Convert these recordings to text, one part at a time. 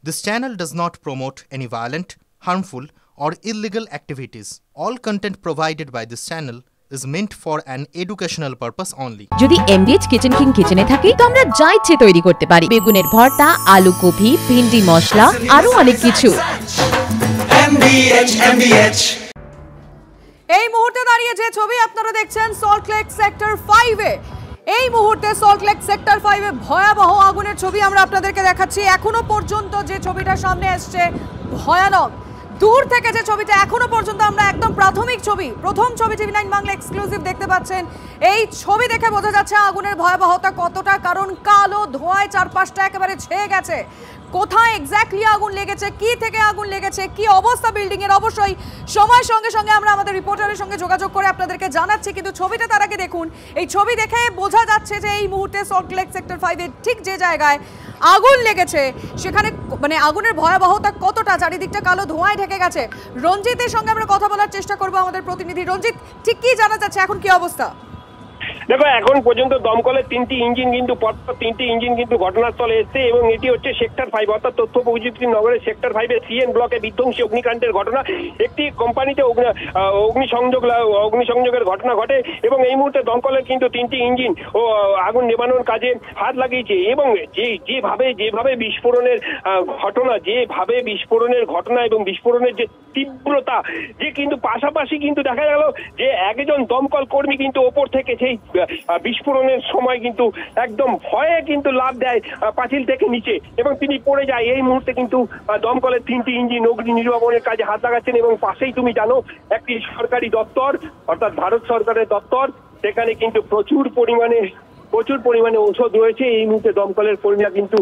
This channel does not promote any violent, harmful, or illegal activities. All content provided by this channel is meant for an educational purpose only. যদি এমবিএচ kitchen king কিচেনে থাকি তো আমরা যা ইচ্ছে তৈরি করতে পারি। বেগুনের ভর্তা, আলু কপি, ভিন্ডি মশলা, আরো অনেক কিছু। MBH এই মুহূর্তে দাঁড়িয়ে যে ছবি আপনারা দেখছেন সল্টলেক সেক্টর 5 এ এই মুহূর্তে সল্টলেক সেক্টর 5 এ ভয়াবহ আগুনের ছবি আমরা আপনাদেরকে দেখাচ্ছি। এখনো পর্যন্ত যে ছবিটা সামনে আসছে ভয়ানক। দূর থেকে যে ছবিটা এখনো পর্যন্ত আমরা একদম প্রাথমিক ছবি, প্রথম ছবি টিভি 9 বাংলা এক্সক্লুসিভ দেখতে পাচ্ছেন। এই ছবি দেখে বোঝা যাচ্ছে আগুনের ভয়াবহতা কতটা, কারণ কালো ধোঁয়ায় চারপাশটা একেবারে ছেয়ে গেছে। কোথায় এক্স্যাক্টলি আগুন লেগেছে, কি থেকে আগুন লেগেছে, কি অবস্থা বিল্ডিং এর, অবশ্যই সময়ের সঙ্গে সঙ্গে আমরা আমাদের রিপোর্টারের সঙ্গে যোগাযোগ করে আপনাদেরকে জানাচ্ছি। কিন্তু ছবিটা তার আগে দেখুন, এই ছবি দেখে বোঝা যাচ্ছে যে এই মুহূর্তে সল্টলেক সেক্টর 5 এর ঠিক যে জায়গায় আগুন লেগেছে সেখানে মানে আগুনের ভয়াবহতা কতটা, চারিদিকটা কালো ধোঁয়ায় ঢেকে গেছে। রঞ্জিতের সঙ্গে আমরা কথা বলার চেষ্টা করবো, আমাদের প্রতিনিধি। রঞ্জিত, ঠিক কি জানা যাচ্ছে, এখন কি অবস্থা? দেখো, এখন পর্যন্ত দমকলের তিনটি ইঞ্জিন কিন্তু ঘটনাস্থলে এসেছে এবং এটি হচ্ছে সেক্টর 5 অর্থাৎ তথ্য প্রযুক্তি নগরের সেক্টর 5 এর সিএন ব্লকে বিধ্বংসী অগ্নিকাণ্ডের ঘটনা। একটি কোম্পানিতে অগ্নিসংযোগের ঘটনা ঘটে এবং এই মুহূর্তে দমকলের কিন্তু তিনটি ইঞ্জিন ও আগুন নেভানোর কাজে হাত লাগিয়েছে এবং যেভাবে বিস্ফোরণের ঘটনা এবং বিস্ফোরণের যে তীব্রতা, যে কিন্তু পাশাপাশি কিন্তু দেখা গেল যে একজন দমকল কর্মী কিন্তু ওপর থেকে সেই বিস্ফোরণের সময় কিন্তু একদম ভয়ে কিন্তু লাফ দেয় পাঁচিল থেকে নিচে এবং তিনি পড়ে যায়। এই মুহূর্তে কিন্তু দমকলের তিনটি ইঞ্জিন অগ্নি নির্বাপনের কাজে হাত লাগাচ্ছেন এবং পাশেই তুমি জানো একটি সরকারি দপ্তর অর্থাৎ ভারত সরকারের দপ্তর, সেখানে কিন্তু প্রচুর পরিমাণে ঔষধ রয়েছে। এই মুহূর্তে দমকলের কর্মীরা কিন্তু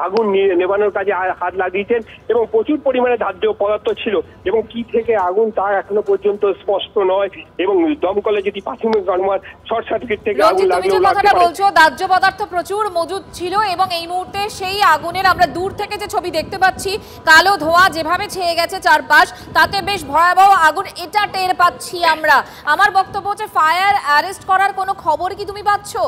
আগুন নেভানোর কাজে হাত লাগিয়েছেন এবং প্রচুর পরিমাণে দাহ্য পদার্থ ছিল এবং কি থেকে আগুন তা এখনো পর্যন্ত স্পষ্ট নয় এবং দমকলে যদি প্রাথমিক অনুমান শর্ট সার্কিট থেকে আগুন লাগলেও লাগতে পারে। বলছো দাহ্য পদার্থ প্রচুর মজুদ ছিল এবং এই মুহূর্তে সেই আগুনের আমরা দূর থেকে যে ছবি দেখতে পাচ্ছি, কালো ধোঁয়া যেভাবে ছেয়ে গেছে চারপাশ, তাতে বেশ ভয়াবহ আগুন, এটা টের পাচ্ছি আমরা। আমার বক্তব্য হচ্ছে ফায়ার অ্যারেস্ট করার কোনো খবর কি তুমি পাচ্ছো?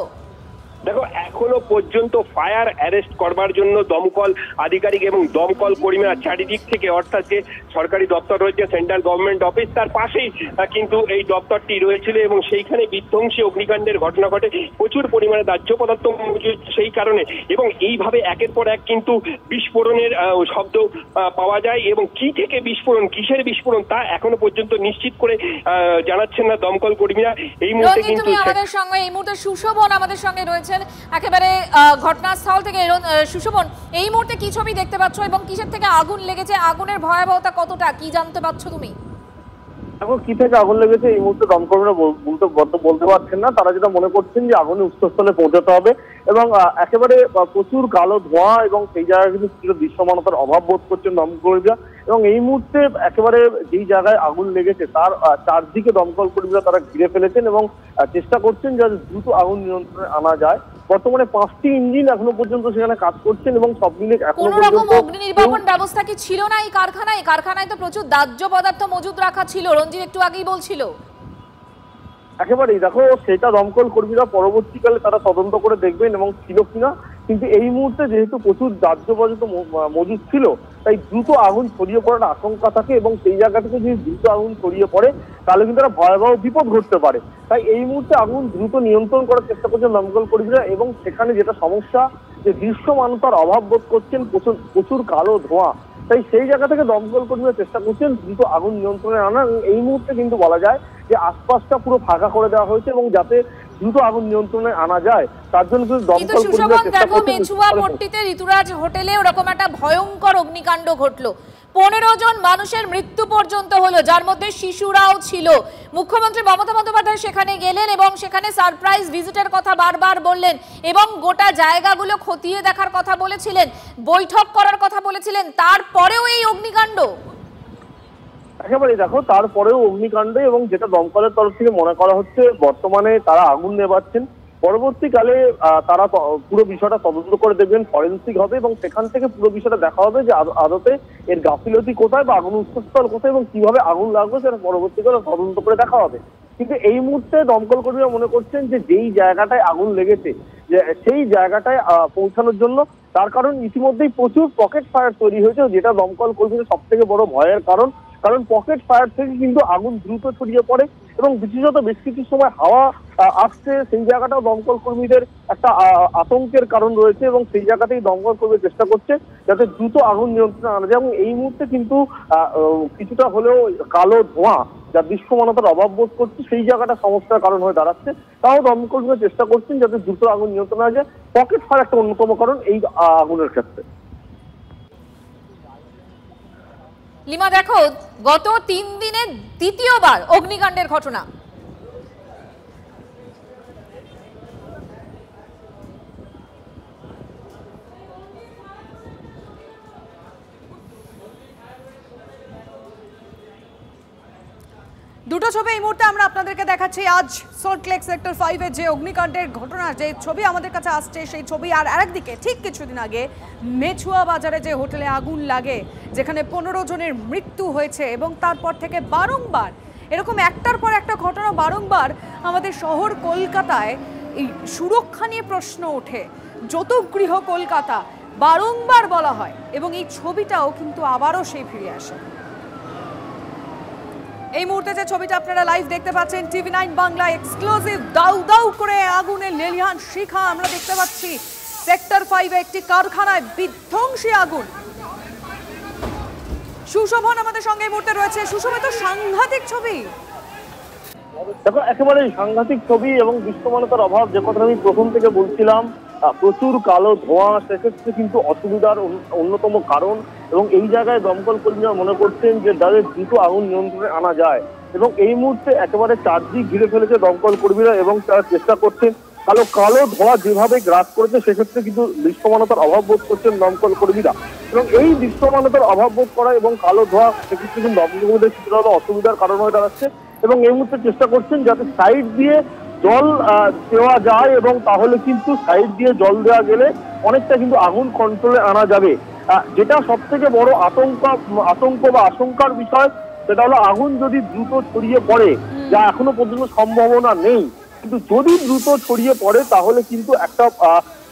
দেখো, এখনো পর্যন্ত ফায়ার অ্যারেস্ট করবার জন্য দমকল আধিকারিক এবং দমকল কর্মীরা চারিদিক থেকে, অর্থাৎ যে সরকারি দপ্তর রয়েছে সেন্ট্রাল গভর্নমেন্ট অফিস, তার পাশেই কিন্তু এই দপ্তরটি রয়েছিল এবং সেইখানে বিধ্বংসী অগ্নিকাণ্ডের ঘটনা ঘটে। প্রচুর পরিমাণে দাহ্য পদার্থ মজুদ সেই কারণে এবং এইভাবে একের পর এক কিন্তু বিস্ফোরণের শব্দ পাওয়া যায় এবং কি থেকে বিস্ফোরণ, কিসের বিস্ফোরণ তা এখনো পর্যন্ত নিশ্চিত করে জানাচ্ছেন না দমকল কর্মীরা। এই মুহূর্তে কিন্তু আমাদের সঙ্গে এই মুহূর্তে সুশোভন আমাদের সঙ্গে রয়েছে একেবারে ঘটনাস্থল থেকে। সুশোভন, এই মুহূর্তে কি ছবি দেখতে পাচ্ছ এবং কিসের থেকে আগুন লেগেছে, আগুনের ভয়াবহতা কতটা, কি জানতে পারছো তুমি? এখন কি থেকে আগুন লেগেছে এই মুহূর্তে দমকলরা বলতে পারছেন না। তারা যেটা মনে করছেন যে আগুনের উৎসস্থলে পৌঁছাতে হবে এবং একেবারে প্রচুর কালো ধোঁয়া এবং সেই জায়গায় কিন্তু কিছুটা দৃশ্যমানতার অভাব বোধ করছেন দমকলরা এবং এই মুহূর্তে একেবারে যেই জায়গায় আগুন লেগেছে তার চারদিকে দমকল কর্মীরা তারা ঘিরে ফেলেছেন এবং চেষ্টা করছেন যাতে দ্রুত আগুন নিয়ন্ত্রণে আনা যায়। বর্তমানে 5টি ইঞ্জিন এখনো পর্যন্ত সেখানে কাজ করছেন এবং সব মিলে এখনো পর্যন্ত অগ্নি নির্বাপন ব্যবস্থা কি ছিল না এই কারখানায়? কারখানায় তো প্রচুর দাহ্য পদার্থ মজুদ রাখা ছিল, রঞ্জিত একটু আগেই বলছিল। একেবারেই দেখো, সেটা দমকল কর্মীরা পরবর্তীকালে তারা তদন্ত করে দেখবেন এবং ছিল কিনা, কিন্তু এই মুহূর্তে যেহেতু প্রচুর দাহ্য পদার্থ মজুদ ছিল তাই দ্রুত আগুন ছড়িয়ে পড়ার আশঙ্কা থাকে এবং সেই জায়গা থেকে যদি দ্রুত আগুন ছড়িয়ে পড়ে তাহলে কিন্তু একটা ভয়াবহ বিপদ ঘটতে পারে। তাই এই মুহূর্তে আগুন দ্রুত নিয়ন্ত্রণ করার চেষ্টা করছেন দমকল কর্মীরা এবং সেখানে যেটা সমস্যা যে দৃশ্যমানতার অভাব বোধ করছেন, প্রচুর কালো ধোঁয়া, তাই সেই জায়গা থেকে দমকল কর্মীরা চেষ্টা করছেন দ্রুত আগুন নিয়ন্ত্রণে আনা। এই মুহূর্তে কিন্তু বলা যায় যে আশপাশটা পুরো ফাঁকা করে দেওয়া হয়েছে এবং যাতে দ্রুত আগুন নিয়ন্ত্রণে আনা যায় তার জন্য কিন্তু দমকল কর্মীরা চেষ্টা করছেন। মেচুয়া পট্টিতে ঋতুরাজ হোটেলে ওরকম একটা ভয়ঙ্কর অগ্নিকাণ্ড ঘটলো, 15 জন মানুষের মৃত্যু পর্যন্ত হলো, যার মধ্যে শিশুরাও ছিল। মুখ্যমন্ত্রী মমতা বন্দ্যোপাধ্যায় সেখানে গেলেন এবং সেখানে সারপ্রাইজ ভিজিটের কথা বারবার বললেন এবং গোটা জায়গাগুলো খতিয়ে দেখার কথা বলেছিলেন, বৈঠক করার কথা বলেছিলেন, তারপরেও এই অগ্নিকাণ্ড। একেবারে দেখো, তারপরেও অগ্নিকাণ্ড এবং যেটা দমকলের তরফ থেকে মনে করা হচ্ছে বর্তমানে তারা আগুন নেভাচ্ছেন, পরবর্তীকালে তারা পুরো বিষয়টা তদন্ত করে দেখবেন, ফরেন্সিক হবে এবং সেখান থেকে পুরো বিষয়টা দেখা হবে যে আদতে এর গাফিলতি কোথায় বা আগুন উৎসস্থল কোথায় এবং কিভাবে আগুন লাগবে সেটা পরবর্তীকালে তদন্ত করে দেখা হবে। কিন্তু এই মুহূর্তে দমকল কর্মীরা মনে করছেন যে যেই জায়গাটায় আগুন লেগেছে, যে সেই জায়গাটায় পৌঁছানোর জন্য। তার কারণ ইতিমধ্যেই প্রচুর পকেট ফায়ার তৈরি হয়েছে, যেটা দমকল কর্মীদের সব থেকে বড় ভয়ের কারণ পকেট ফায়ার থেকে কিন্তু আগুন দ্রুত ছড়িয়ে পড়ে এবং বিশেষত বেশ কিছু সময় হাওয়া আসছে, সেই জায়গাটাও দমকল কর্মীদের একটা আতঙ্কের কারণ রয়েছে এবং সেই জায়গাতেই দমকল কর্মী চেষ্টা করছে যাতে দ্রুত আগুন নিয়ন্ত্রণে আনা যায়। এবং এই মুহূর্তে কিন্তু কিছুটা হলেও কালো ধোঁয়া যা দৃশ্যমানতার অভাব বোধ করছে, সেই জায়গাটা সমস্যার কারণ হয়ে দাঁড়াচ্ছে। তাও দমকল কর্মীরা চেষ্টা করছেন যাতে দ্রুত আগুন নিয়ন্ত্রণে আনা যায়। পকেট ফায়ার একটা অন্যতম কারণ এই আগুনের ক্ষেত্রে। লিমা, দেখো গত 3 দিনে দ্বিতীয়বার অগ্নিকাণ্ডের ঘটনা। দুটো ছবি এই মুহূর্তে আমরা আপনাদেরকে দেখাচ্ছি। আজ সল্টলেক সেক্টর 5 এর যে অগ্নিকাণ্ডের ঘটনা, যে ছবি আমাদের কাছে আসছে সেই ছবি। আর আরেকদিকে ঠিক কিছুদিন আগে মেছুয়া বাজারে যে হোটেলে আগুন লাগে, যেখানে 15 জনের মৃত্যু হয়েছে এবং তারপর থেকে বারংবার এরকম একটার পর একটা ঘটনা বারংবার আমাদের শহর কলকাতায় এই সুরক্ষা নিয়ে প্রশ্ন ওঠে। যৌতুকগৃহ কলকাতা বারংবার বলা হয় এবং এই ছবিটাও কিন্তু আবারও সেই ফিরে আসে। এই মুহূর্তে যে ছবিটা আপনারা লাইভ দেখতে পাচ্ছেন TV9 বাংলা এক্সক্লুসিভ, দাউ দাউ করে আগুনের লেলিহান শিখা আমরা দেখতে পাচ্ছি। সেক্টর 5 এ একটি কারখানায় বিধ্বংসী আগুন। সুশোভন আমাদের সঙ্গে এই মুহূর্তে রয়েছে। সুশোভন, তো সাংঘাতিক ছবি। দেখো, একেবারে সাংঘাতিক ছবি এবং দৃশ্যমানতার অভাব, যে কথা আমি প্রথম থেকে বলছিলাম, প্রচুর কালো ধোঁয়া, সেক্ষেত্রে কিন্তু অসুবিধার অন্যতম কারণ। এবং এই জায়গায় দমকল কর্মীরা মনে করছেন যে তাদের দ্রুত আগুন নিয়ন্ত্রণে আনা যায় এবং এই মুহূর্তে একেবারে চারদিক ঘিরে ফেলেছে দমকল কর্মীরা এবং তারা চেষ্টা করছেন। কালো ধোঁয়া যেভাবে গ্রাস করেছে, সেক্ষেত্রে কিন্তু দৃশ্যমানতার অভাব বোধ করছেন দমকল কর্মীরা এবং এই দৃশ্যমানতার অভাব বোধ করা এবং কালো ধোঁয়া সেক্ষেত্রে কিন্তু দমকল কর্মীদের কিছুটা অসুবিধার কারণ হয়ে দাঁড়াচ্ছে এবং এই মুহূর্তে চেষ্টা করছেন যাতে সাইড দিয়ে জল দেওয়া যায় এবং তাহলে কিন্তু সাইড দিয়ে জল দেওয়া গেলে অনেকটা কিন্তু আগুন কন্ট্রোলে আনা যাবে। যেটা সব থেকে বড় আতঙ্ক বা আশঙ্কার বিষয়, সেটা হলো আগুন যদি দ্রুত ছড়িয়ে পড়ে, যা এখনো পর্যন্ত সম্ভাবনা নেই, কিন্তু যদি দ্রুত ছড়িয়ে পড়ে তাহলে কিন্তু একটা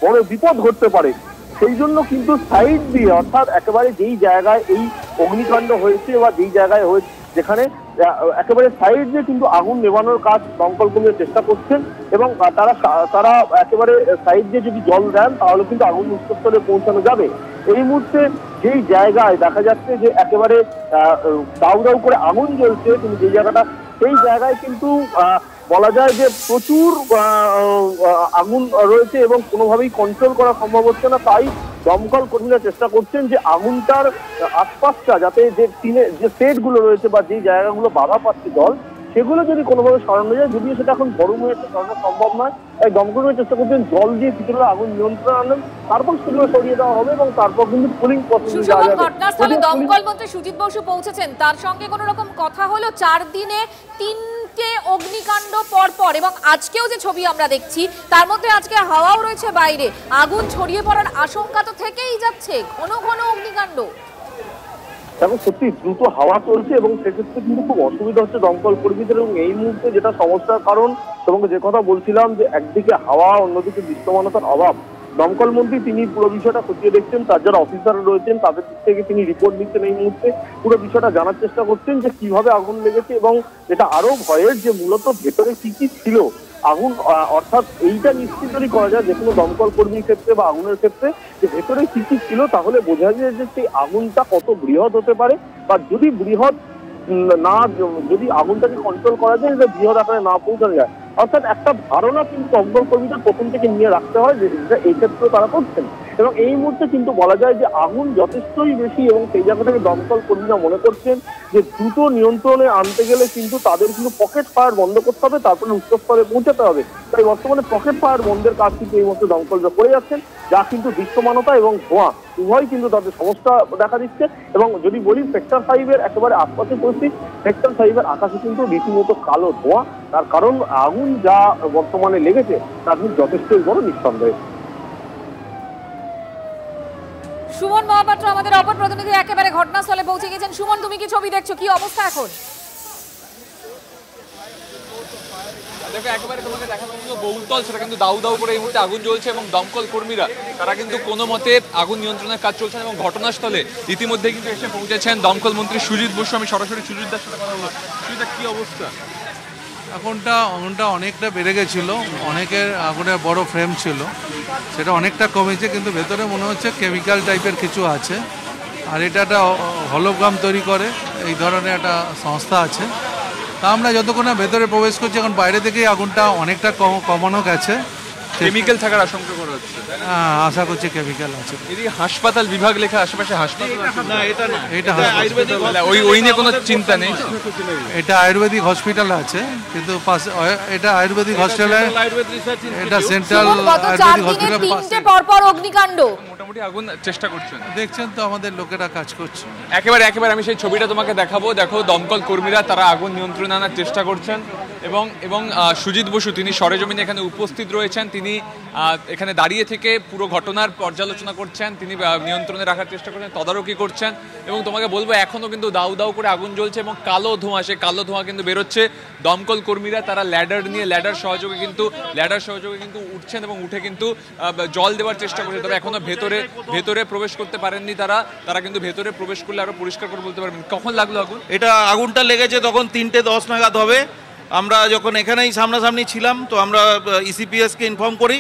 বড় বিপদ ঘটতে পারে। সেই জন্য কিন্তু সাইড দিয়ে, অর্থাৎ একেবারে যেই জায়গায় এই অগ্নিকাণ্ড হয়েছে বা যেই জায়গায় হয়েছে, যেখানে একেবারে সাইড দিয়ে কিন্তু আগুন নেভানোর কাজ দমকল কর্মীরা চেষ্টা করছেন এবং তারা একেবারে সাইড দিয়ে যদি জল দেন তাহলে কিন্তু আগুন উৎসস্থলে পৌঁছানো যাবে। এই মুহূর্তে যেই জায়গায় দেখা যাচ্ছে যে একেবারে দাউ দাউ করে আগুন জ্বলছে, কিন্তু যে জায়গাটা, সেই জায়গায় কিন্তু বলা যায় যে প্রচুর আগুন রয়েছে এবং কোনোভাবেই কন্ট্রোল করা সম্ভব হচ্ছে না। তাই দমকল কর্মীরা চেষ্টা করছেন যে আগুনটার আশপাশটা, যাতে যে টিনের যে সেটগুলো রয়েছে বা যে জায়গাগুলো বাধা পাচ্ছে জল, সেগুলো যদি কোনোভাবে সরানো যায়, যদিও সেটা এখন গরম হয়েছে, সরানো সম্ভব নয়। তাই দমকল কর্মীরা চেষ্টা করছেন জল দিয়ে কিছুটা আগুন নিয়ন্ত্রণ আনেন, তারপর সেগুলো সরিয়ে দেওয়া হবে এবং তারপর কিন্তু পুলিং প্রসেস যাওয়া যাবে। ঘটনাস্থলে দমকল মন্ত্রী সুজিত বসু পৌঁছেছেন, তার সঙ্গে কোনো রকম কথা হলো? 4 দিনে 3টে অগ্নিকাণ্ড পর এবং আজকেও যে ছবি আমরা দেখছি, তার মধ্যে আজকে হাওয়াও রয়েছে বাইরে, আগুন ছড়িয়ে পড়ার আশঙ্কা তো থেকেই যাচ্ছে, ঘন ঘন অগ্নিকাণ্ড। দেখো, সত্যি দ্রুত হাওয়া চলছে এবং সেক্ষেত্রে কিন্তু খুব অসুবিধা হচ্ছে দমকল কর্মীদের এবং এই মুহূর্তে যেটা সমস্যার কারণ, এবং যে কথা বলছিলাম যে একদিকে হাওয়া, অন্যদিকে দৃশ্যমানতার অভাব, দমকল মন্ত্রী তিনি পুরো বিষয়টা খতিয়ে দেখছেন, তার যারা অফিসার রয়েছেন তাদের দিক থেকে তিনি রিপোর্ট দিচ্ছেন। এই মুহূর্তে পুরো বিষয়টা জানার চেষ্টা করছেন যে কিভাবে আগুন লেগেছে এবং এটা আরো ভয়ের যে মূলত ভেতরে কি কি ছিল আগুন, অর্থাৎ এইটা নিশ্চিত যদি করা যায় যে কোনো দমকল কর্মীর ক্ষেত্রে বা আগুনের ক্ষেত্রে যে ভেতরে কি কি ছিল, তাহলে বোঝা যায় যে সেই আগুনটা কত বৃহৎ হতে পারে বা যদি বৃহৎ না, যদি আগুনটাকে কন্ট্রোল করা যায়, যে বৃহৎ আকারে না পৌঁছানো যায়, অর্থাৎ একটা ধারণা কিন্তু দমকল কর্মীদের প্রথম থেকে নিয়ে রাখতে হয়, যেটা এই ক্ষেত্রে তারা করছেন। এবং এই মুহূর্তে কিন্তু বলা যায় যে আগুন যথেষ্টই বেশি এবং সেই জায়গা থেকে দমকল কর্মীরা মনে করছেন যে দ্রুত নিয়ন্ত্রণে আনতে গেলে কিন্তু তাদের কিন্তু পকেট ফায়ার বন্ধ করতে হবে, তারপরে উচ্চস্তরে পৌঁছাতে হবে। তাই বর্তমানে পকেট ফায়ার বন্ধের কাজ কিন্তু এই মুহূর্তে দমকলরা করে যাচ্ছেন, যা কিন্তু দৃশ্যমানতা এবং ধোঁয়া উভয় কিন্তু তাদের সমস্যা দেখা দিচ্ছে। এবং যদি বলি সেক্টর 5 এর একেবারে আশপাশে পরিস্থিতি, সেক্টর 5 এর আকাশে কিন্তু রীতিমতো কালো ধোঁয়া, তার কারণ আগুন যা বর্তমানে লেগেছে তা কিন্তু যথেষ্টই বড়, নিঃসন্দেহে। সুমন মহাপাত্র আমাদের অপর প্রতিনিধি একেবারে ঘটনাস্থলে পৌঁছে গেছেন। সুমন, তুমি কি ছবি দেখছো, কি অবস্থা এখন? দেখো একেবারে তোমাকে দেখানো হলো বহুতল, সেটা কিন্তু দাউ দাউ করে এই মুহূর্তে আগুন জ্বলছে এবং দমকল কর্মীরা তারা কিন্তু কোনো মতে আগুন নিয়ন্ত্রণের কাজ চলছে এবং ঘটনাস্থলে ইতিমধ্যে কিন্তু এসে পৌঁছেছেন দমকল মন্ত্রী সুজিত বসু। আমি সরাসরি সুজিত দার সাথে কথা বলবো। সুজিত দা, কি অবস্থা? আগুনটা অনেকটা বেড়ে গেছিলো, অনেকের আগুনের বড় ফ্রেম ছিল, সেটা অনেকটা কমেছে, কিন্তু ভেতরে মনে হচ্ছে কেমিক্যাল টাইপের কিছু আছে। আর এটা একটা হলোগ্রাম তৈরি করে এই ধরনের একটা সংস্থা আছে। তা আমরা যতক্ষণ না ভেতরে প্রবেশ করছি, এখন বাইরে থেকেই আগুনটা অনেকটা কমানো গেছে। কেমিক্যাল থাকার আশঙ্কা করা হচ্ছে, হ্যাঁ আশা করছি কেমিক্যাল আছে। এদিকে হাসপাতাল বিভাগ লেখা, আশেপাশে হাসপাতাল না, এটা না, এটা ওই নিয়ে কোনো চিন্তা নেই। এটা আয়ুর্বেদিক হসপিটাল আছে, কিন্তু পাশে এটা আয়ুর্বেদিক হসপিটালে, এটা সেন্ট্রাল আয়ুর্বেদিক হসপিটাল পাশে। পরপর অগ্নিকাণ্ড, মোটামুটি আগুন চেষ্টা করছেন, দেখছেন তো আমাদের লোকেরা কাজ করছে। একেবারে আমি সেই ছবিটা তোমাকে দেখাবো। দেখো দমকল কর্মীরা তারা আগুন নিয়ন্ত্রণে আনার চেষ্টা করছেন এবং সুজিত বসু তিনি সরেজমিনে এখানে উপস্থিত রয়েছেন। তিনি এখানে দাঁড়িয়ে থেকে পুরো ঘটনার পর্যালোচনা করছেন, তিনি নিয়ন্ত্রণে রাখার চেষ্টা করছেন, তদারকি করছেন। এবং তোমাকে বলবো এখনো কিন্তু দাউ দাউ করে আগুন জ্বলছে এবং কালো ধোঁয়া, সে কালো ধোঁয়া কিন্তু বেরোচ্ছে। দমকল কর্মীরা তারা ল্যাডার সহযোগে কিন্তু উঠছেন এবং উঠে কিন্তু জল দেওয়ার চেষ্টা করছে। তবে এখনো ভেতরে প্রবেশ করতে পারেননি তারা কিন্তু ভেতরে প্রবেশ করলে আরো পরিষ্কার করে বলতে পারবেন। কখন লাগলো আগুন? এটা আগুনটা লেগেছে তখন 3:10 নাগাদ হবে। আমরা যখন এখানেই সামনাসামনি ছিলাম, তো আমরা ইসিপিএসকে ইনফর্ম করি।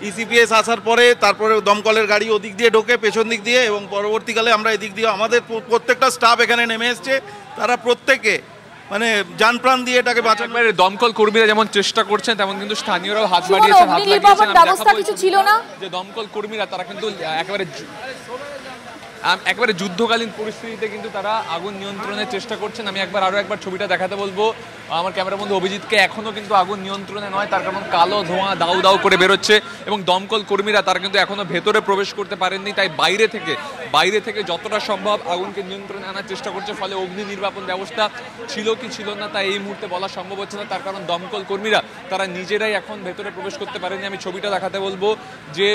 ইসিপিএস আসার পরে তারপরে দমকলের গাড়ি ওদিক দিয়ে ঢোকে পেছন দিক দিয়ে, এবং পরবর্তীকালে আমরা এদিক দিয়ে আমাদের প্রত্যেকটা স্টাফ এখানে নেমে এসছে। তারা প্রত্যেকে মানে জান প্রাণ দিয়ে এটাকে বাঁচানো। দমকল কর্মীরা যেমন চেষ্টা করছেন, তেমন কিন্তু স্থানীয়রাও হাত বাড়িয়েছেন, হাত লাগিয়েছেন। ব্যবস্থা কিছু ছিল না যে দমকল কর্মীরা তারা কিন্তু একেবারে যুদ্ধকালীন পরিস্থিতিতে কিন্তু তারা আগুন নিয়ন্ত্রণের চেষ্টা করছেন। আমি আরো একবার ছবিটা দেখাতে বলবো আমার ক্যামেরা বন্ধু অভিজিৎকে। এখনো কিন্তু আগুন নিয়ন্ত্রণে নয়, তার কারণ কালো ধোঁয়া দাউ দাউ করে বেরোচ্ছে এবং দমকল কর্মীরা তারা কিন্তু এখনো ভেতরে প্রবেশ করতে পারেননি। তাই বাইরে থেকে যতটা সম্ভব আগুনকে নিয়ন্ত্রণে আনার চেষ্টা করছে। ফলে অগ্নি নির্বাপন ব্যবস্থা ছিল কি ছিল না তা এই মুহূর্তে বলা সম্ভব হচ্ছে না, তার কারণ দমকল কর্মীরা তারা নিজেরাই এখন ভেতরে প্রবেশ করতে পারেনি। আমি ছবিটা দেখাতে বলবো যে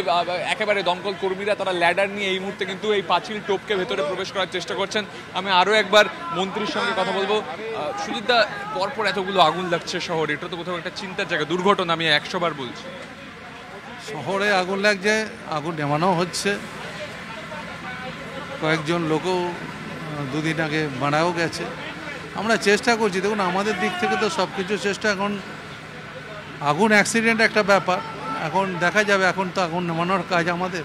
একেবারে দমকল কর্মীরা তারা ল্যাডার নিয়ে এই মুহূর্তে কিন্তু এই পাঁচিল টোপকে ভেতরে প্রবেশ করার চেষ্টা করছেন। আমি আরো একবার মন্ত্রীর সঙ্গে কথা বলবো। সুজিতদা, পরপর এতগুলো আগুন লাগছে শহরে, এটা তো কোথাও একটা চিন্তার জায়গা, দুর্ঘটনা আমি 100 বার বলছি। শহরে আগুন লাগছে, আগুন নেমানো হচ্ছে, কয়েকজন লোকও দুদিন আগে মারাও গেছে। আমরা চেষ্টা করছি, দেখুন আমাদের দিক থেকে তো সব কিছু চেষ্টা। এখন আগুন অ্যাক্সিডেন্ট একটা ব্যাপার, এখন দেখা যাবে। এখন তো আগুন নেভানোর কাজ আমাদের,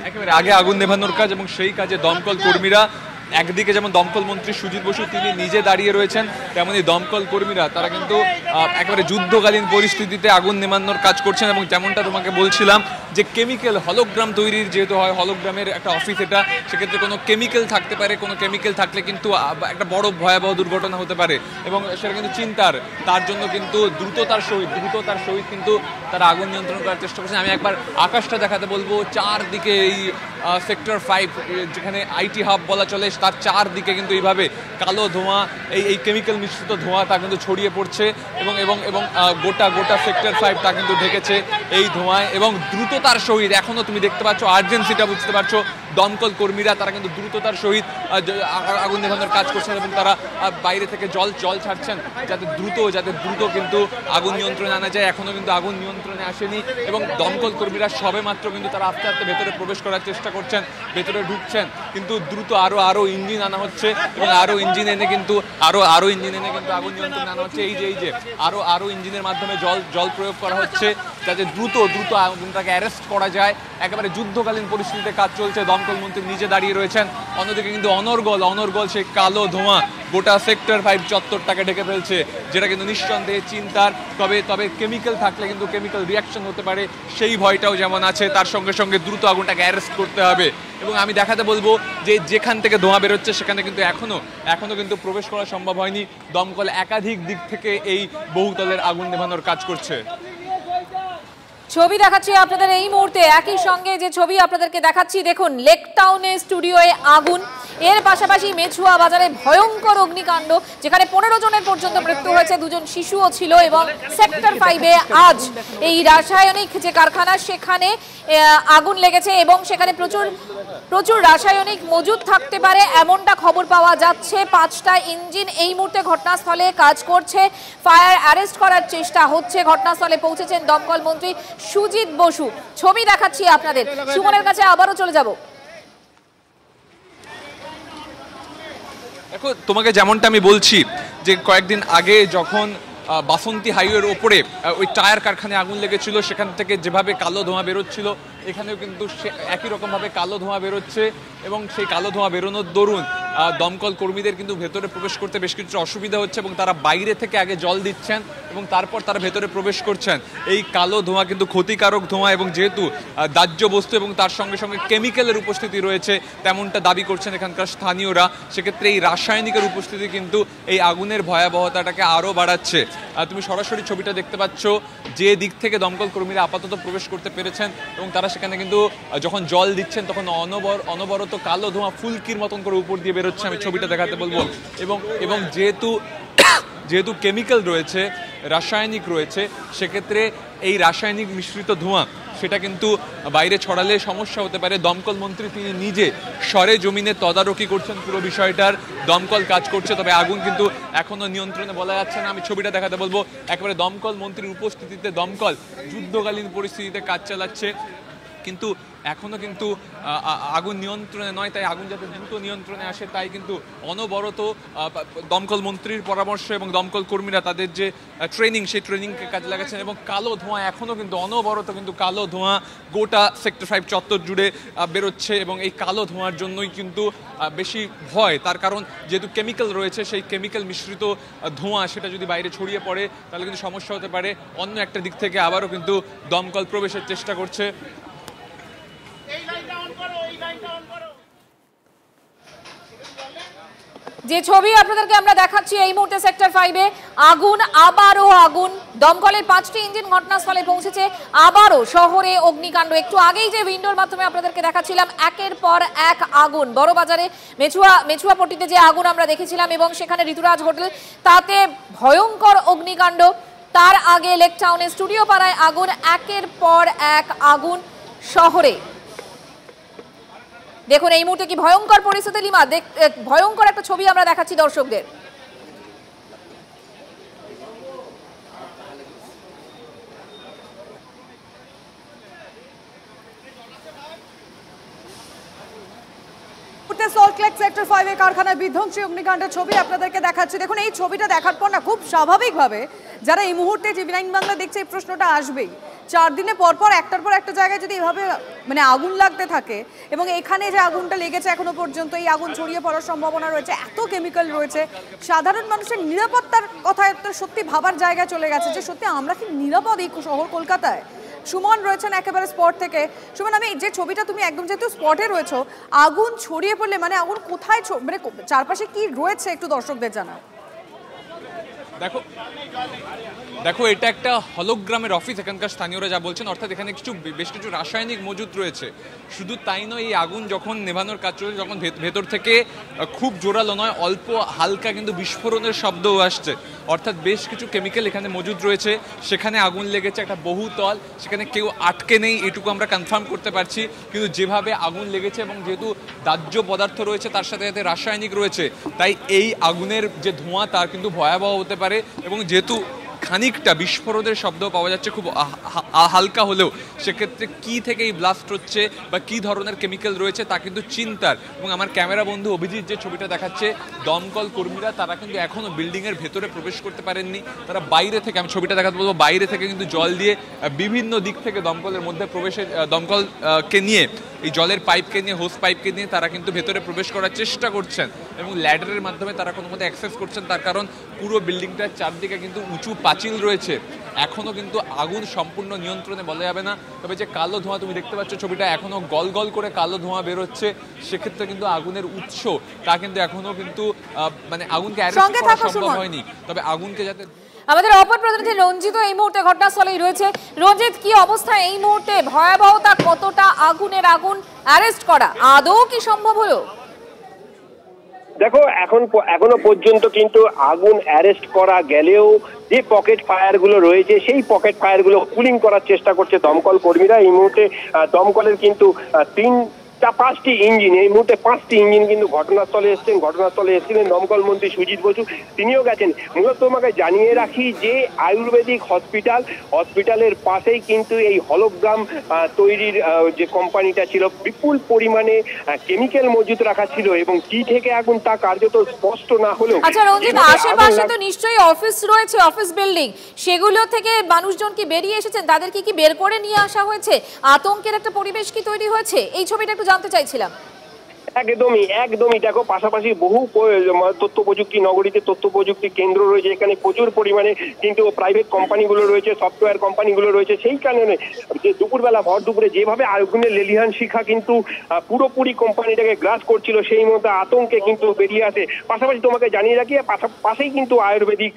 একেবারে আগে আগুন নেভানোর কাজ, এবং সেই কাজে দমকল কর্মীরা একদিকে যেমন দমকল মন্ত্রী সুজিত বসু তিনি নিজে দাঁড়িয়ে রয়েছেন, তেমনি দমকল কর্মীরা তারা কিন্তু একেবারে যুদ্ধকালীন পরিস্থিতিতে আগুন নেভানোর কাজ করছেন। এবং যেমনটা তোমাকে বলছিলাম যে কেমিক্যাল হলোগ্রাম তৈরির যেহেতু হয়, হলোগ্রামের একটা অফিস এটা, সেক্ষেত্রে কোনো কেমিক্যাল থাকতে পারে, কোনো কেমিক্যাল থাকলে কিন্তু একটা বড় ভয়াবহ দুর্ঘটনা হতে পারে এবং সেটা কিন্তু চিন্তার। তার জন্য কিন্তু দ্রুততার সহিত কিন্তু তারা আগুন নিয়ন্ত্রণ করার চেষ্টা করছেন। আমি একবার আকাশটা দেখাতে বলবো। চারদিকে এই সেক্টর 5 যেখানে আইটি হাব বলা চলে, তার চারদিকে কিন্তু এইভাবে কালো ধোঁয়া, এই কেমিক্যাল মিশ্রিত ধোঁয়া তা কিন্তু ছড়িয়ে পড়ছে এবং গোটা সেক্টর 5 তা কিন্তু ঢেকেছে এই ধোঁয়ায়। এবং দ্রুততার সহিত এখনো তুমি দেখতে পাচ্ছ, আর্জেন্সিটা বুঝতে পারছো, দমকল কর্মীরা তারা কিন্তু দ্রুততার সহিত আগুন নেভানোর কাজ করছেন এবং তারা বাইরে থেকে জল ছাড়ছেন যাতে দ্রুত কিন্তু আগুন নিয়ন্ত্রণে আনা যায়। এখনো কিন্তু আগুন নিয়ন্ত্রণে আসেনি এবং দমকল কর্মীরা সবে মাত্র কিন্তু তারা আস্তে আস্তে ভেতরে প্রবেশ করার চেষ্টা করছেন, ভেতরে ঢুকছেন। কিন্তু দ্রুত আরো ইঞ্জিন আনা হচ্ছে এবং আরো ইঞ্জিন এনে কিন্তু আগুন নিয়ন্ত্রণে আনা হচ্ছে। এই যে আরো ইঞ্জিনের মাধ্যমে জল প্রয়োগ করা হচ্ছে যাতে দ্রুত আগুনটাকে অ্যারেস্ট করা যায়। একেবারে যুদ্ধকালীন পরিস্থিতিতে কাজ চলছে, দমকল মন্ত্রী নিজে দাঁড়িয়ে রয়েছেন। অন্যদিকে কিন্তু অনর্গল সেই কালো ধোঁয়া গোটা সেক্টর 5 চত্বরটাকে ঢেকে ফেলছে, যেটা কিন্তু নিঃসন্দেহে চিন্তার। তবে কেমিক্যাল থাকলে কিন্তু কেমিক্যাল রিয়াকশন হতে পারে, সেই ভয়টাও যেমন আছে, তার সঙ্গে সঙ্গে দ্রুত আগুনটাকে অ্যারেস্ট করতে হবে। এবং আমি দেখাতে বলবো যে যেখান থেকে ধোঁয়া বেরোচ্ছে সেখানে কিন্তু এখনো কিন্তু প্রবেশ করা সম্ভব হয়নি। দমকল একাধিক দিক থেকে এই বহুতলের আগুন নেভানোর কাজ করছে। ছবি দেখাচ্ছি আপনাদের এই মুহূর্তে, একই সঙ্গে যে ছবি আপনাদেরকে দেখাচ্ছি দেখুন, লেক টাউনে স্টুডিওয়ে আগুন, এর পাশাপাশি মেছুয়া বাজারে ভয়ঙ্কর অগ্নিকাণ্ড, যেখানে 15 জনের পর্যন্ত মৃত্যু হয়েছে, 2 জন শিশুও ছিল। এবং সেক্টর 5-এ আজ এই রাসায়নিক যে কারখানা সেখানে আগুন লেগেছে এবং সেখানে প্রচুর প্রচুর রাসায়নিক মজুদ থাকতে পারে এমনটা খবর পাওয়া যাচ্ছে। 5টা ইঞ্জিন এই মুহূর্তে ঘটনাস্থলে কাজ করছে, ফায়ার অ্যারেস্ট করার চেষ্টা হচ্ছে। ঘটনাস্থলে পৌঁছেছেন দমকল মন্ত্রী সুজিত বসু। ছবি দেখাচ্ছি আপনাদের। সুমনের কাছে আবারও চলে যাব। দেখো, তোমাকে যেমনটা আমি বলছি যে কয়েকদিন আগে যখন বাসন্তী হাইওয়ের ওপরে ওই টায়ার কারখানায় আগুন লেগেছিল, সেখান থেকে যেভাবে কালো ধোঁয়া বেরোচ্ছিল, এখানেও কিন্তু একই রকমভাবে কালো ধোঁয়া বেরোচ্ছে এবং সেই কালো ধোঁয়া বেরোনোর দরুন দমকল কর্মীদের কিন্তু ভেতরে প্রবেশ করতে বেশ কিছু অসুবিধা হচ্ছে এবং তারা বাইরে থেকে আগে জল দিচ্ছেন এবং তারপর তারা ভেতরে প্রবেশ করছেন। এই কালো ধোঁয়া কিন্তু ক্ষতিকারক ধোঁয়া এবং যেহেতু দাহ্য বস্তু এবং তার সঙ্গে সঙ্গে কেমিক্যালের উপস্থিতি রয়েছে তেমনটা দাবি করছেন এখানকার স্থানীয়রা, সেক্ষেত্রে এই রাসায়নিকের উপস্থিতি কিন্তু এই আগুনের ভয়াবহতাটাকে আরও বাড়াচ্ছে। তুমি সরাসরি ছবিটা দেখতে পাচ্ছ, যে দিক থেকে দমকল কর্মীরা আপাতত প্রবেশ করতে পেরেছেন এবং তারা সেখানে কিন্তু যখন জল দিচ্ছেন তখন অনবরত কালো ধোঁয়া ফুলকির মতন করে উপর দিয়ে বেরোচ্ছে। আমি ছবিটা দেখাতে বলবো। এবং যেহেতু কেমিক্যাল রয়েছে, রাসায়নিক রয়েছে, সেক্ষেত্রে এই রাসায়নিক মিশ্রিত ধোঁয়া সেটা কিন্তু বাইরে ছড়ালে সমস্যা হতে পারে। দমকল মন্ত্রী তিনি নিজে সরে জমিনে তদারকি করছেন পুরো বিষয়টার, দমকল কাজ করছে, তবে আগুন কিন্তু এখনো নিয়ন্ত্রণে বলা যাচ্ছে না। আমি ছবিটা দেখাতে বলবো। একেবারে দমকল মন্ত্রীর উপস্থিতিতে দমকল যুদ্ধকালীন পরিস্থিতিতে কাজ চালাচ্ছে, কিন্তু এখনো কিন্তু আগুন নিয়ন্ত্রণে নয়। তাই আগুন যাতে দ্রুত নিয়ন্ত্রণে আসে তাই কিন্তু অনবরত দমকল মন্ত্রীর পরামর্শ এবং দমকল কর্মীরা তাদের যে ট্রেনিং সেই ট্রেনিংকে কাজে লাগাচ্ছেন এবং কালো ধোঁয়া এখনো কিন্তু অনবরত কিন্তু কালো ধোঁয়া গোটা সেক্টর 5 চত্বর জুড়ে বেরোচ্ছে এবং এই কালো ধোঁয়ার জন্যই কিন্তু বেশি ভয়। তার কারণ যেহেতু কেমিক্যাল রয়েছে, সেই কেমিক্যাল মিশ্রিত ধোঁয়া সেটা যদি বাইরে ছড়িয়ে পড়ে তাহলে কিন্তু সমস্যা হতে পারে। অন্য একটা দিক থেকে আবারও কিন্তু দমকল প্রবেশের চেষ্টা করছে। যে ছবি আপনাদেরকে আমরা দেখাচ্ছি এই মুহূর্তে সেক্টর 5-এ আবারও আগুন। দমকলের 5টি ইঞ্জিন ঘটনাস্থলে পৌঁছেছে। আবারও শহরে অগ্নিকাণ্ড। একটু আগেই যে উইন্ডোর মাধ্যমে আপনাদেরকে দেখাচ্ছিলাম একের পর এক আগুন। বড়বাজারে মেছুয়াপট্টিতে যে আগুন আমরা দেখেছিলাম এবং সেখানে ঋতুরাজ হোটেল, তাতে ভয়ঙ্কর অগ্নিকাণ্ড। তার আগে লেক টাউনে স্টুডিও পাড়ায় আগুন। একের পর এক আগুন শহরে। দেখুন এই মুহূর্তে কি ভয়ঙ্কর পরিস্থিতি। লিমা, ভয়ঙ্কর একটা ছবি আমরা দেখাচ্ছি দর্শকদের। সল্টলেক সেক্টর 5-এ কারখানায় বিধ্বংসী অগ্নিকাণ্ডের ছবি আপনাদেরকে দেখাচ্ছি। দেখুন এই ছবিটা দেখার পর না খুব স্বাভাবিকভাবে যারা এই মুহূর্তে টিভি 9 বাংলা দেখছে এই প্রশ্নটা আসবেই। 4 দিনে পর একটার পর একটা জায়গায় যদি এভাবে মানে আগুন লাগতে থাকে এবং এখানে যে আগুনটা লেগেছে এখনো পর্যন্ত এই আগুন ছড়িয়ে পড়ার সম্ভাবনা রয়েছে, এত কেমিক্যাল রয়েছে, সাধারণ মানুষের নিরাপত্তার কথা তো সত্যি ভাবার জায়গায় চলে গেছে যে সত্যি আমরা কি নিরাপদ এই শহর কলকাতায়। সুমন রয়েছেন একেবারে স্পট থেকে। সুমন, আমি যে ছবিটা তুমি একদম যেহেতু স্পটে রয়েছো, আগুন ছড়িয়ে পড়লে মানে আগুন কোথায় মানে চারপাশে কি রয়েছে একটু দর্শকদের জানা। দেখো এটা একটা হলোগ্রামের অফিস, এখানকার স্থানীয়রা যা বলছেন, অর্থাৎ এখানে বেশ কিছু রাসায়নিক মজুদ রয়েছে। শুধু তাই নয়, এই আগুন যখন নেভানোর কাজ চলছে যখন ভেতর থেকে খুব জোরালো নয়, অল্প হালকা কিন্তু বিস্ফোরণের শব্দও আসছে। অর্থাৎ বেশ কিছু কেমিক্যাল এখানে মজুদ রয়েছে। সেখানে আগুন লেগেছে একটা বহুতল, সেখানে কেউ আটকে নেই এটুকু আমরা কনফার্ম করতে পারছি। কিন্তু যেভাবে আগুন লেগেছে এবং যেহেতু দাহ্য পদার্থ রয়েছে তার সাথে সাথে রাসায়নিক রয়েছে, তাই এই আগুনের যে ধোঁয়া তার কিন্তু ভয়াবহ হতে পারে। এবং যেহেতু খানিকটা বিস্ফোরণের শব্দ পাওয়া যাচ্ছে খুব হালকা হলেও, সেক্ষেত্রে কি থেকে এই ব্লাস্ট হচ্ছে বা কি ধরনের কেমিক্যাল রয়েছে তা কিন্তু চিন্তার। এবং আমার ক্যামেরা বন্ধু অভিজিৎ যে ছবিটা দেখাচ্ছে, দমকল কর্মীরা তারা কিন্তু এখনও বিল্ডিংয়ের ভেতরে প্রবেশ করতে পারেননি। তারা বাইরে থেকে, আমি ছবিটা দেখাতে বলবো, বাইরে থেকে কিন্তু জল দিয়ে বিভিন্ন দিক থেকে দমকলের মধ্যে প্রবেশের দমকলকে নিয়ে, এই জলের পাইপকে নিয়ে, হোস পাইপকে নিয়ে তারা কিন্তু ভেতরে প্রবেশ করার চেষ্টা করছেন এবং ল্যাডারের মাধ্যমে তারা কোনো মতে অ্যাক্সেস করছেন। তার কারণ পুরো বিল্ডিংটার চারদিকে কিন্তু উঁচু পাঁচিল রয়েছে। এখনও কিন্তু আগুন সম্পূর্ণ নিয়ন্ত্রণে বলা যাবে না। তবে যে কালো ধোঁয়া তুমি দেখতে পাচ্ছ ছবিটা, এখনও গল গল করে কালো ধোঁয়া বেরোচ্ছে, সেক্ষেত্রে কিন্তু আগুনের উৎস তা কিন্তু এখনও কিন্তু মানে আগুনকে অ্যারেস্ট করা সম্ভব হয়নি। তবে আগুনকে যাতে আমাদের অপর প্রতিনিধি রঞ্জিত এই মুহূর্তে ঘটনাস্থলেই রয়েছে। রঞ্জিত, কি অবস্থা এই মুহূর্তে, ভয়াবহতা কতটা, আগুন অ্যারেস্ট করা আদৌ কি সম্ভব হলো? দেখো এখনো পর্যন্ত কিন্তু আগুন অ্যারেস্ট করা গেলেও যে পকেট ফায়ার গুলো রয়েছে সেই পকেট ফায়ার গুলো কুলিং করার চেষ্টা করছে দমকল কর্মীরা। এই মুহূর্তে দমকলের কিন্তু 5টি ইঞ্জিন, এই মুহূর্তে 5টি ইঞ্জিন কিন্তু ঘটনাস্থলে এসেছেন। ঘটনাস্থলে এসেছিলেন দমকল মন্ত্রী সুজিত বসু, তিনিও গেছেন। মূলত তোমাকে জানিয়ে রাখি যে আয়ুর্বেদিক হসপিটালের পাশেই কিন্তু এই হলোগ্রাম তৈরির যে কোম্পানিটা ছিল, বিপুল পরিমাণে কেমিক্যাল মজুত রাখা ছিল এবং কি থেকে আগুন তা কার্যত স্পষ্ট না হলেও। আচ্ছা রঞ্জিত, আশেপাশে তো নিশ্চয়ই অফিস রয়েছে, অফিস বিল্ডিং, সেগুলো থেকে মানুষজন কি বেরিয়ে এসেছেন? তাদেরকে কি বের করে নিয়ে আসা হয়েছে? আতঙ্কের একটা পরিবেশ কি তৈরি হয়েছে? এই ছবিটা একটু জানতে চাইছিলাম। একদমই দেখো, পাশাপাশি বহু তথ্য প্রযুক্তি নগরীতে তথ্য প্রযুক্তি কেন্দ্র রয়েছে, এখানে প্রচুর পরিমাণে কিন্তু প্রাইভেট কোম্পানিগুলো রয়েছে, সফটওয়্যার কোম্পানিগুলো রয়েছে। সেই কারণে যে দুপুরবেলা ভর দুপুরে যেভাবে আগুনের লেলিহান শিখা কিন্তু পুরোপুরি কোম্পানিটাকে গ্রাস করছিল, সেই মতো আতঙ্কে কিন্তু বেরিয়ে আসে। পাশাপাশি তোমাকে জানিয়ে রাখি, পাশেই কিন্তু আয়ুর্বেদিক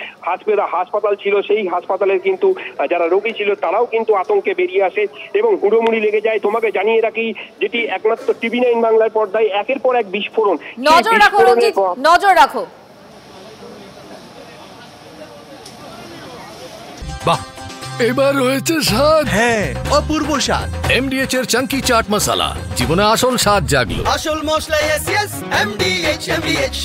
হাসপাতাল ছিল, সেই হাসপাতালের কিন্তু যারা রোগী ছিল তারাও কিন্তু আতঙ্কে বেরিয়ে আসে এবং হুড়োমুড়ি লেগে যায়। তোমাকে জানিয়ে রাখি, যেটি একমাত্র টিভি 9 বাংলার পর্দায় একের পর এক বিস্ফোরণ। নজর রাখো রঞ্জিত, নজর রাখো। বাহ, এবার রয়েছে স্বাদ। হ্যাঁ, অপূর্ব স্বাদ। এমডিএচ এর চাঙ্কি চাট মশলা, জীবনে আসল স্বাদ জাগলো। আসল মশলা, এমডিএচ।